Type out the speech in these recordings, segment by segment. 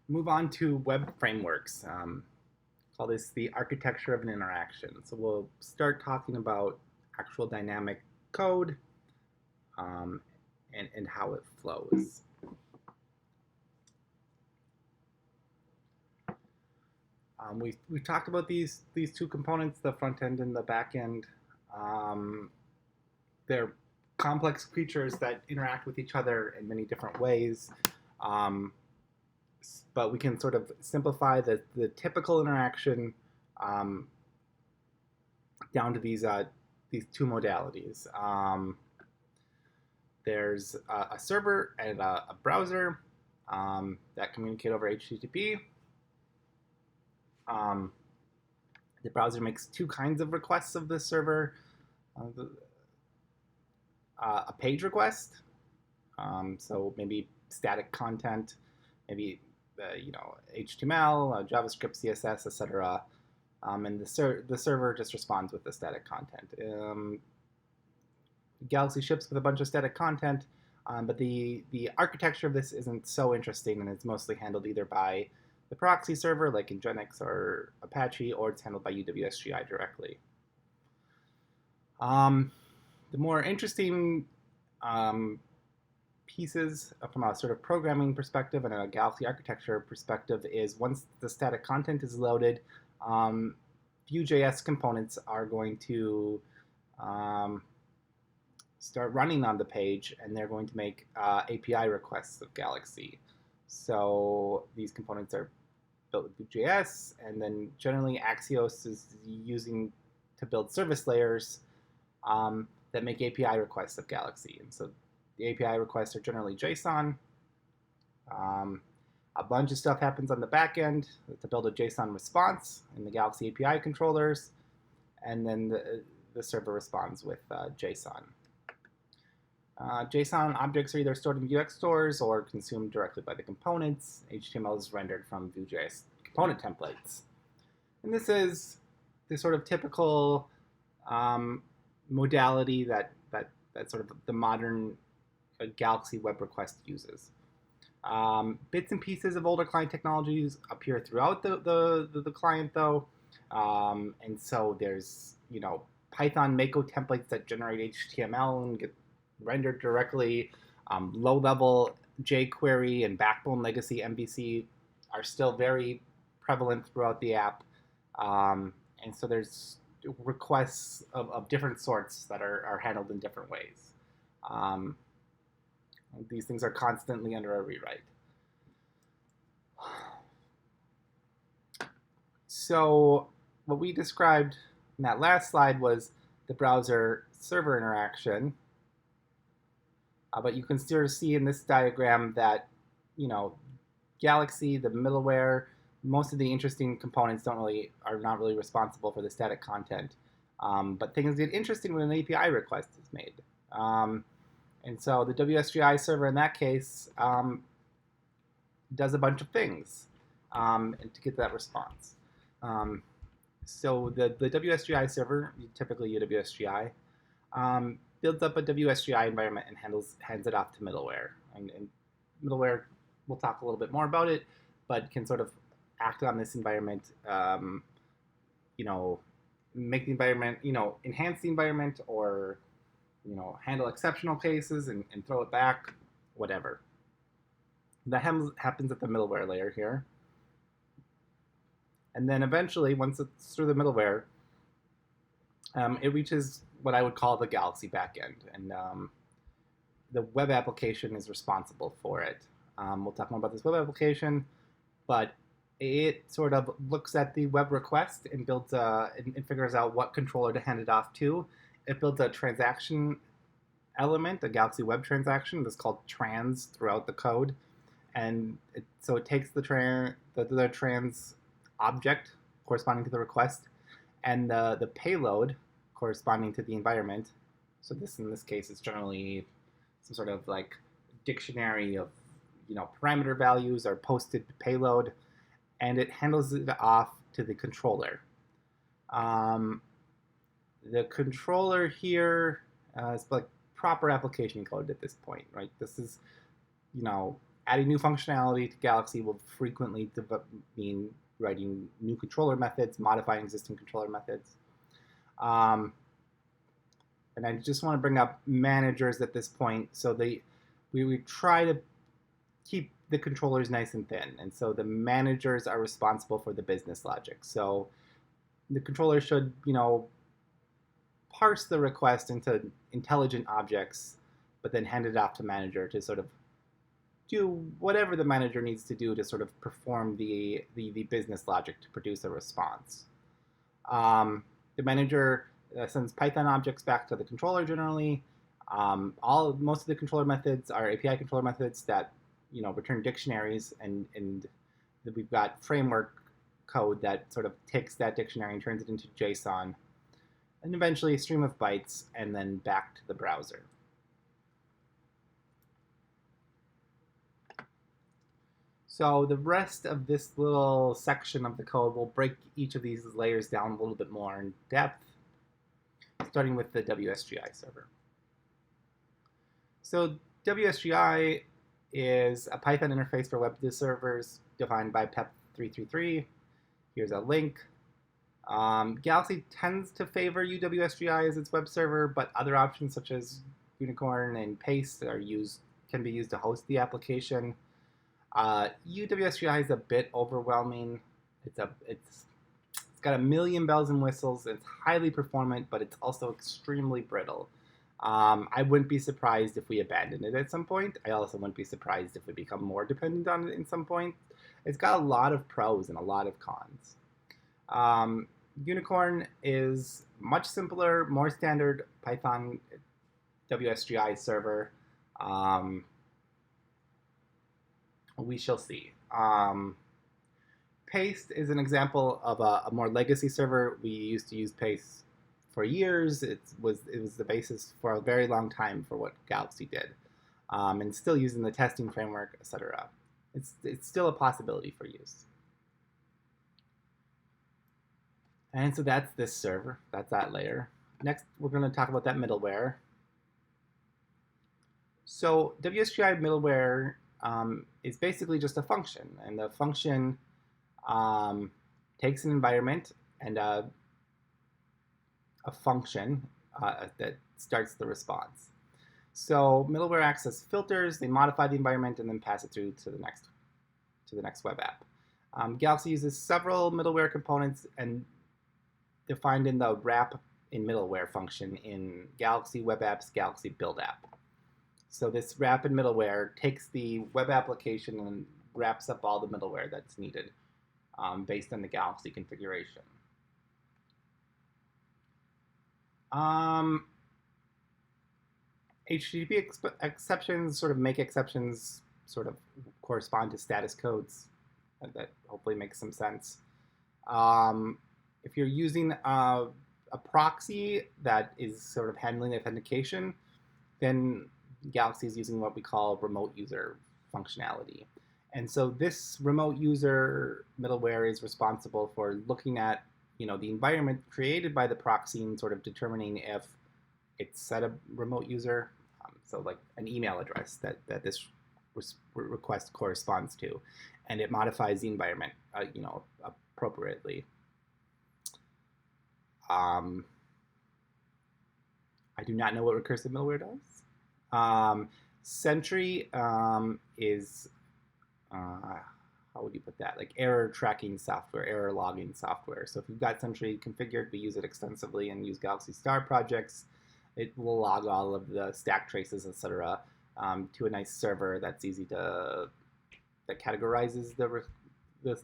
move on to web frameworks. Call this the architecture of an interaction. So we'll start talking about actual dynamic code um, and how it flows. We've talked about these two components, the front end and the back end. Um, they're complex creatures that interact with each other in many different ways. Um, but we can sort of simplify the typical interaction um, down to these two modalities. There's a server and a browser that communicate over HTTP. Um, the browser makes two kinds of requests of this server. A page request, so maybe static content, maybe HTML, JavaScript, CSS, etc. And the server just responds with the static content. Galaxy ships with a bunch of static content, but the architecture of this isn't so interesting, and it's mostly handled either by the proxy server, like Nginx or Apache, or it's handled by UWSGI directly. The more interesting pieces from a sort of programming perspective and a Galaxy architecture perspective is once the static content is loaded, Vue.js components are going to start running on the page, and they're going to make API requests of Galaxy. So these components are built with Vue.js, and then generally Axios is using to build service layers that make API requests of Galaxy. And so the API requests are generally JSON. A bunch of stuff happens on the back end to build a JSON response in the Galaxy API controllers, and then the server responds with JSON. JSON objects are either stored in Vuex stores or consumed directly by the components. HTML is rendered from Vue.js component templates. And this is the sort of typical modality that sort of the modern Galaxy web request uses. Bits and pieces of older client technologies appear throughout the client, though. And so there's, Python Mako templates that generate HTML and get rendered directly. Low-level jQuery and Backbone legacy MVC are still very prevalent throughout the app. And so there's requests of different sorts that are handled in different ways. These things are constantly under a rewrite. So what we described in that last slide was the browser-server interaction. But you can still see in this diagram that, Galaxy, the middleware, most of the interesting components are not really responsible for the static content. But things get interesting when an API request is made. And so the WSGI server in that case does a bunch of things to get that response. So the WSGI server, typically UWSGI, builds up a WSGI environment and hands it off to middleware. And middleware, we'll talk a little bit more about it, but can sort of act on this environment, make the environment, enhance the environment, or handle exceptional cases and throw it back, whatever. That happens at the middleware layer here. And then eventually, once it's through the middleware, it reaches what I would call the Galaxy backend. And the web application is responsible for it. We'll talk more about this web application, but it sort of looks at the web request and builds and figures out what controller to hand it off to. It builds a transaction element, a Galaxy web transaction that's called trans throughout the code. And so it takes the trans object corresponding to the request and the payload corresponding to the environment. So in this case is generally some sort of like dictionary of parameter values or posted payload, and it handles it off to the controller. The controller here is like proper application code at this point, right? This is adding new functionality to Galaxy will frequently mean writing new controller methods, modifying existing controller methods. And I just want to bring up managers at this point. So we try to keep the controllers nice and thin. And so the managers are responsible for the business logic. So the controller should, parse the request into intelligent objects, but then hand it off to manager to sort of do whatever the manager needs to do to sort of perform the business logic to produce a response. The manager sends Python objects back to the controller generally. Most of the controller methods are API controller methods that return dictionaries, and we've got framework code that sort of takes that dictionary and turns it into JSON, and eventually a stream of bytes, and then back to the browser. So the rest of this little section of the code will break each of these layers down a little bit more in depth, starting with the WSGI server. So WSGI is a Python interface for web servers defined by PEP 333. Here's a link. Galaxy tends to favor UWSGI as its web server, but other options such as Unicorn and Paste can be used to host the application. UWSGI is a bit overwhelming. It's got a million bells and whistles. It's highly performant, but it's also extremely brittle. I wouldn't be surprised if we abandoned it at some point. I also wouldn't be surprised if we become more dependent on it at some point. It's got a lot of pros and a lot of cons. Unicorn is much simpler, more standard Python WSGI server. We shall see. Paste is an example of a more legacy server. We used to use Paste for years. It was the basis for a very long time for what Galaxy did, and still using the testing framework, etc. It's still a possibility for use. And so that's this server. That's that layer. Next, we're going to talk about that middleware. So WSGI middleware is basically just a function, and the function takes an environment and a function that starts the response. So middleware acts as filters. They modify the environment and then pass it through to the next web app. Galaxy uses several middleware components and defined in the wrap in middleware function in Galaxy Web Apps, Galaxy Build App. So this wrap in middleware takes the web application and wraps up all the middleware that's needed based on the Galaxy configuration. HTTP exceptions, sort of make exceptions, sort of correspond to status codes. That hopefully makes some sense. If you're using a proxy that is sort of handling authentication, then Galaxy is using what we call remote user functionality. And so this remote user middleware is responsible for looking at the environment created by the proxy and sort of determining if it's set a remote user, so like an email address that this request corresponds to, and it modifies the environment appropriately. I do not know what recursive middleware does. Sentry is, how would you put that? Like error tracking software, error logging software. So if you've got Sentry configured, we use it extensively and use Galaxy Star projects. It will log all of the stack traces, etc., to a nice server that's easy that categorizes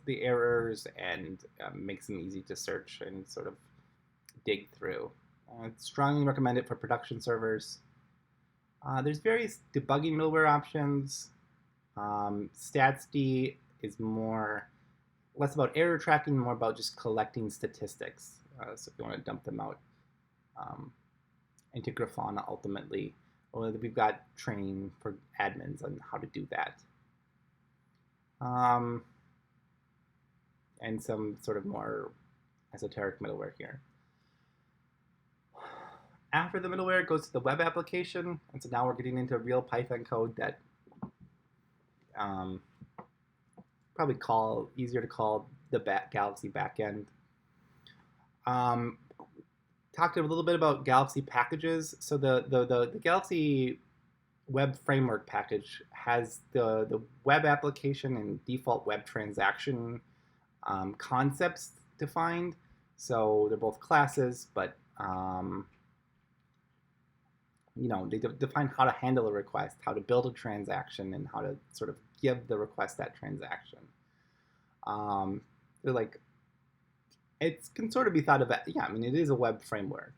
the errors and makes them easy to search and sort of dig through. I'd strongly recommend it for production servers. There's various debugging middleware options. StatsD is less about error tracking, more about just collecting statistics. So if you want to dump them out into Grafana ultimately, well, we've got training for admins on how to do that. And some sort of more esoteric middleware here. After the middleware, it goes to the web application, and so now we're getting into real Python code that um, probably easier to call the Galaxy backend. Talked a little bit about Galaxy packages. So the Galaxy Web Framework package has the web application and default web transaction concepts defined. So they're both classes, but they define how to handle a request, how to build a transaction, and how to sort of give the request that transaction. They're like, it can sort of be thought of as, yeah, I mean, it is a web framework.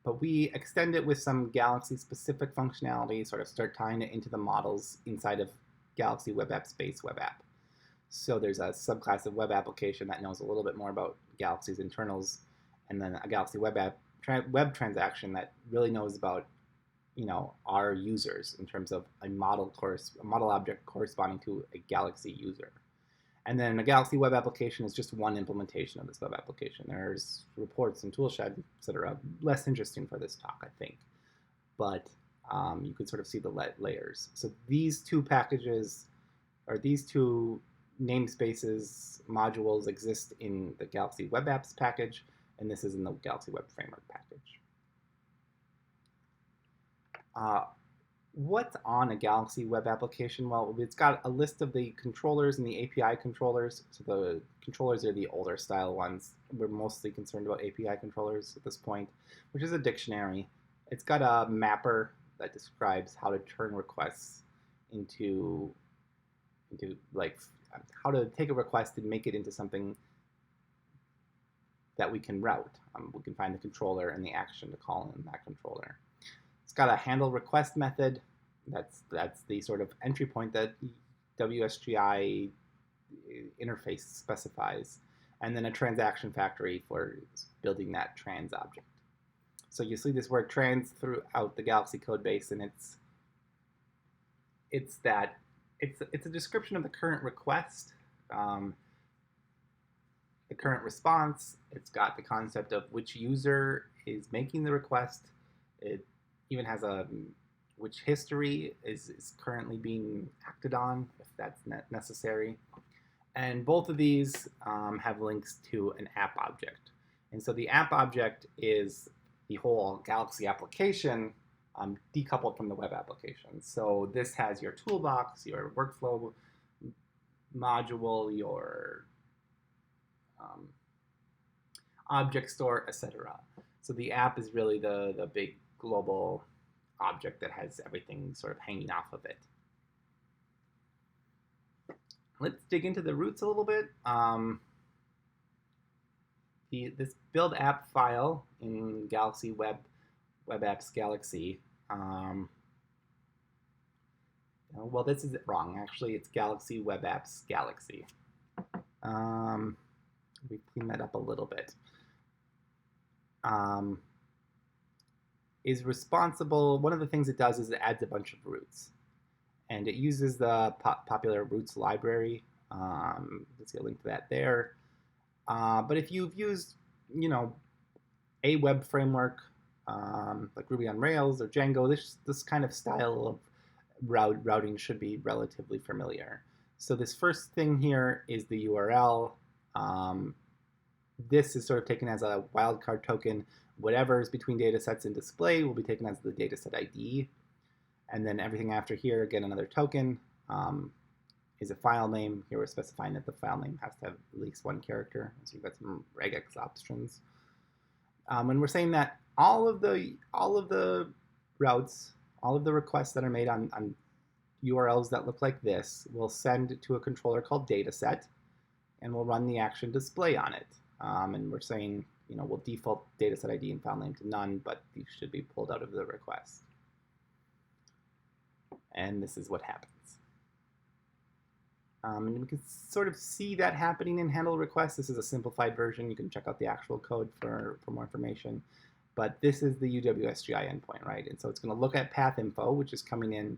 But we extend it with some Galaxy-specific functionality, sort of start tying it into the models inside of Galaxy Web App Space Web App. So there's a subclass of web application that knows a little bit more about Galaxy's internals, and then a Galaxy Web App web transaction that really knows about our users in terms of a model object corresponding to a Galaxy user. And then a Galaxy Web Application is just one implementation of this web application. There's reports and toolshed, etc. Less interesting for this talk, I think. But you can sort of see the layers. So these two packages, or these two namespaces, modules exist in the Galaxy Web Apps package, and this is in the Galaxy Web Framework package. What's on a Galaxy Web Application? Well, it's got a list of the controllers and the API controllers. So the controllers are the older style ones. We're mostly concerned about API controllers at this point, which is a dictionary. It's got a mapper that describes how to turn requests into like how to take a request and make it into something that we can route. We can find the controller and the action to call in that controller. It's got a handle request method. That's the sort of entry point that WSGI interface specifies, and then a transaction factory for building that trans object. So you see this word trans throughout the Galaxy code base, and it's a description of the current request, the current response. It's got the concept of which user is making the request. It even has which history is currently being acted on, if that's necessary. And both of these have links to an app object. And so the app object is the whole Galaxy application decoupled from the web application. So this has your toolbox, your workflow module, your object store, etc. So the app is really the big global object that has everything sort of hanging off of it. Let's dig into the roots a little bit. This build app file in Galaxy Web Apps Galaxy. Well, this is wrong. Actually, it's Galaxy Web Apps Galaxy. We clean that up a little bit. Is responsible. One of the things it does is it adds a bunch of roots, and it uses the popular roots library. Let's get a link to that there. But if you've used, a web framework like Ruby on Rails or Django, this kind of style of routing should be relatively familiar. So this first thing here is the URL. This is sort of taken as a wildcard token. Whatever is between data sets in display will be taken as the dataset ID. And then everything after here, again, another token, is a file name. Here we're specifying that the file name has to have at least one character. So you've got some regex options. And we're saying that all of the routes, all of the requests that are made on URLs that look like this will send to a controller called dataset, and we'll run the action display on it. And we're saying, we'll default dataset ID and file name to none, but these should be pulled out of the request. And this is what happens. And we can sort of see that happening in handle requests. This is a simplified version. You can check out the actual code for more information. But this is the UWSGI endpoint, right? And so it's going to look at path info, which is coming in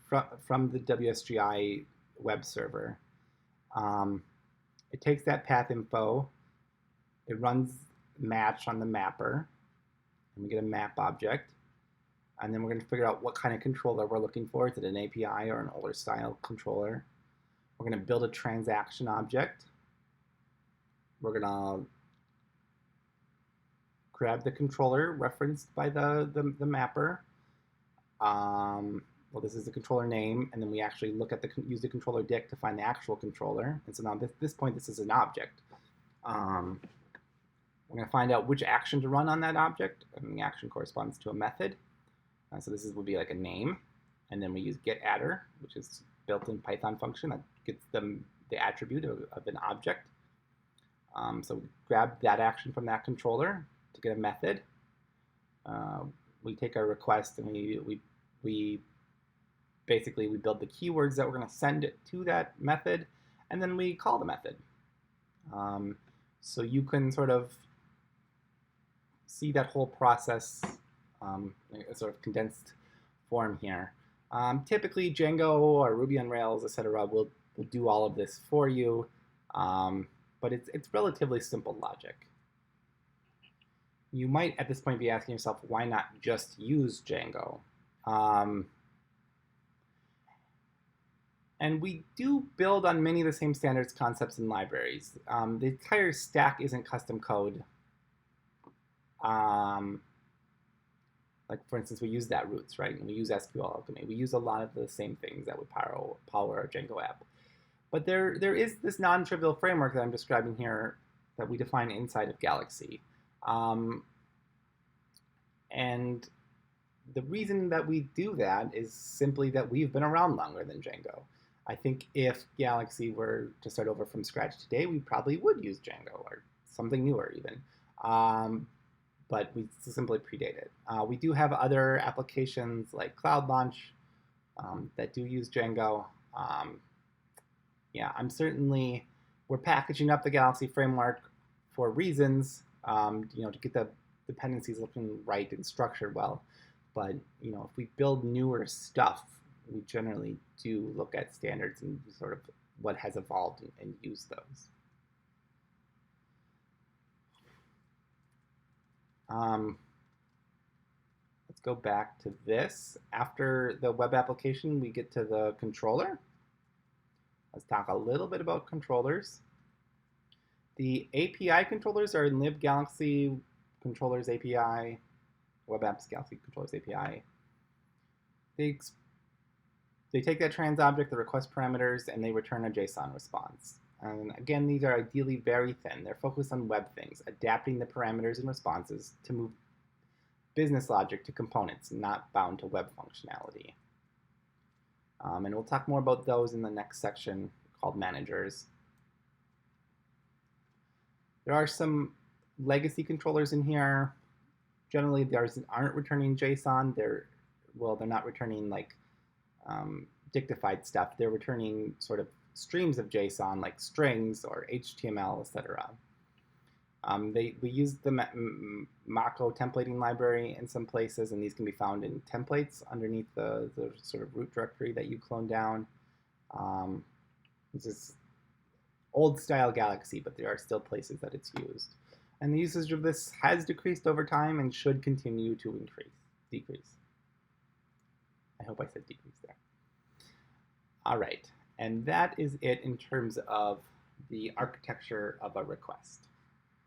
from the WSGI web server. It takes that path info, it runs match on the mapper, and we get a map object. And then we're going to figure out what kind of controller we're looking for. Is it an API or an older style controller? We're going to build a transaction object. We're going to grab the controller referenced by the mapper. Well, this is the controller name, and then we actually look at use the controller dict to find the actual controller. And so now at this point, this is an object. We're going to find out which action to run on that object, and the action corresponds to a method. So this would be like a name, and then we use getAttr, which is built-in Python function that gets the attribute of an object. So we grab that action from that controller to get a method. We take our request and we basically build the keywords that we're going to send it to that method, and then we call the method. So you can sort of see that whole process sort of condensed form here. Typically, Django or Ruby on Rails, etc., will do all of this for you, but it's relatively simple logic. You might at this point be asking yourself, why not just use Django? And we do build on many of the same standards, concepts, and libraries. The entire stack isn't custom code. Like, for instance, we use that roots, right? And we use SQL Alchemy. We use a lot of the same things that would power our Django app. But there is this non-trivial framework that I'm describing here that we define inside of Galaxy. And the reason that we do that is simply that we've been around longer than Django. I think if Galaxy were to start over from scratch today, we probably would use Django or something newer even. But we simply predate it. We do have other applications like Cloud Launch that do use Django. Yeah, we're packaging up the Galaxy framework for reasons, to get the dependencies looking right and structured well. But, if we build newer stuff, we generally do look at standards and sort of what has evolved and use those. Let's go back to this. After the web application, we get to the controller. Let's talk a little bit about controllers. The API controllers are in libgalaxy controllers API, web apps Galaxy controllers API. They take that trans object, the request parameters, and they return a JSON response. And again, these are ideally very thin. They're focused on web things, adapting the parameters and responses to move business logic to components, not bound to web functionality. And we'll talk more about those in the next section called managers. There are some legacy controllers in here. Generally, theirs aren't returning JSON. They're not returning like dictified stuff. They're returning sort of streams of JSON like strings or HTML, etc. We use the Mako templating library in some places, and these can be found in templates underneath the sort of root directory that you clone down. This is old style Galaxy, but there are still places that it's used. And the usage of this has decreased over time and should continue to decrease. I hope I said decrease there. All right, and that is it in terms of the architecture of a request.